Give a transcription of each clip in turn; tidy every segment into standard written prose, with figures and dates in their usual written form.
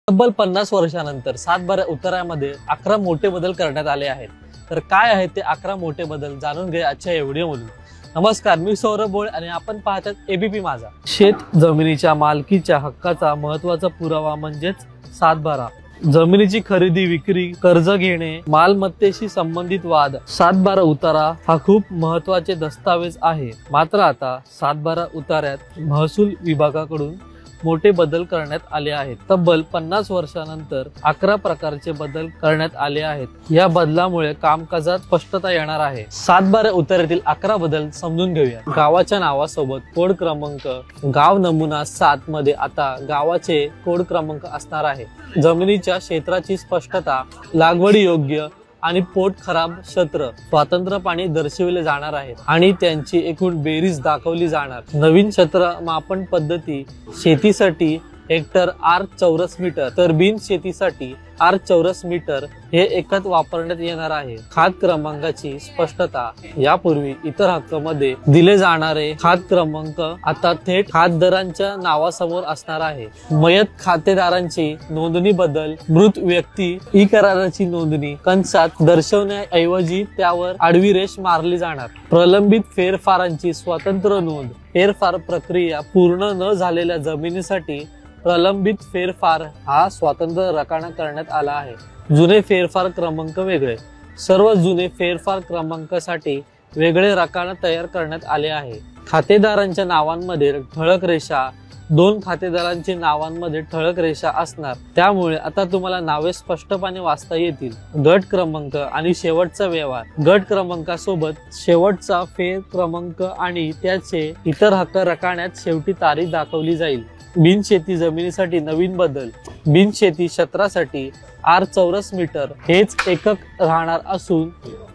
तब्बल 50 वर्षानंतर सातबारा उताऱ्यामध्ये 11 मोठे बदल करण्यात आले आहेत। तर काय आहेत ते 11 मोठे बदल जाणून घ्या आजच्या या व्हिडिओमधून। नमस्कार, मी सौरभ बोळे आणि आपण पाहतात एबीपी माझा। शेत जमिनीच्या मालकीच्या हक्काचा महत्त्वाचा पुरावा म्हणजेच सातबारा। जमिनीची खरेदी विक्री, कर्ज घेणे, मालमत्तेशी संबंधित वाद, सातबारा उतारा हा खूप महत्त्वाचे दस्तावेज आहे। मात्र आता सातबारा उतार्यात महसूल विभागाकडून मोठे बदल करण्यात आले आहेत। तब्बल 50 वर्षानंतर 11 प्रकारचे बदल करण्यात आले आहेत। या बदलामुळे कामकाजात स्पष्टता येणार आहे। सातबारा उतार्यातील 11 बदल समजून घेऊया। गावाच्या नावासोबत कोड क्रमांक, गाव नमुना 7 मध्ये आता गावाचे कोड क्रमांक असणार आहे। जमिनीच्या क्षेत्राची स्पष्टता, लागवडी योग्य आणि पोट खराब क्षेत्र स्वतंत्र पाणी दर्शविले जाणार आहेत आणि त्यांची एकूण बेरीज दाखवली जाणार। नवीन क्षेत्र मापन पद्धती शेतीसाठी हेक्टर आर चौरस मीटर तर बिन शेतीसाठी आर चौरस मीटर हे एकच वापरण्यात येणार आहे। खात क्रमांकाची स्पष्टता, यापूर्वी इतर हक्कामध्ये दिले जाणारे खात क्रमांक आता थेट खातदारांच्या नावासमोर असणार आहे। मयत खातेदारांची नोंदणी बदल, मृत व्यक्ती ई कराराची नोंदणी कंसात दर्शवण्याऐवजी त्यावर आडवी रेष मारली जाणार। प्रलंबित फेरफारांची स्वतंत्र नोंद, फेरफार प्रक्रिया पूर्ण न झालेल्या जमिनीसाठी प्रलंबित फेरफार हा स्वतंत्र रकाना करण्यात आला आहे। जुने फेरफार क्रमांक वेगळे, सर्व जुने फेरफार क्रमांकासाठी वेगळे रकाना तयार करण्यात आले आहे। खातेदारांच्या नावांमध्ये ठळक रेषा, 2 खातेदारांच्या नावांमध्ये ठळक रेषा असणार, त्यामुळे आता तुम्हाला नावे स्पष्टपणे वाचता येतील। गट क्रमांक आणि शेवटचा व्यवहार, गट क्रमांकासोबत शेवटचा फेर क्रमांक आणि त्याचे इतर हक्क रकान्यात शेवटी तारीख दाखवली जाईल। बिनशेती जमिनीसाठी नवीन बदल, बिनशेती क्षेत्रासाठी आर चौरस मीटर हेच एकक राहणार असून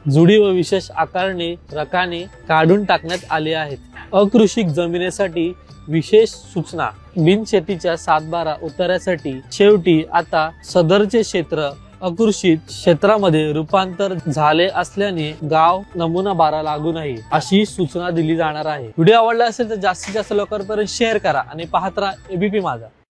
जुडी व विशेष आकारणे रकाने काढून टाकण्यात आले आहेत। अकृषिक जमिनीसाठी विशेष सूचना, बिनशेतीच्या सातबारा उतार्यासाठी शेवटी आता सदरचे क्षेत्र अकृषित क्षेत्रामध्ये रूपांतर झाले असल्याने गाव नमुना 12 लागू नाही अशी सूचना दिली जाणार आहे। व्हिडिओ आवडला असेल तर जास्तीत जास्त लोकांपर्यंत शेअर करा आणि पाहत राहा एबीपी माझा।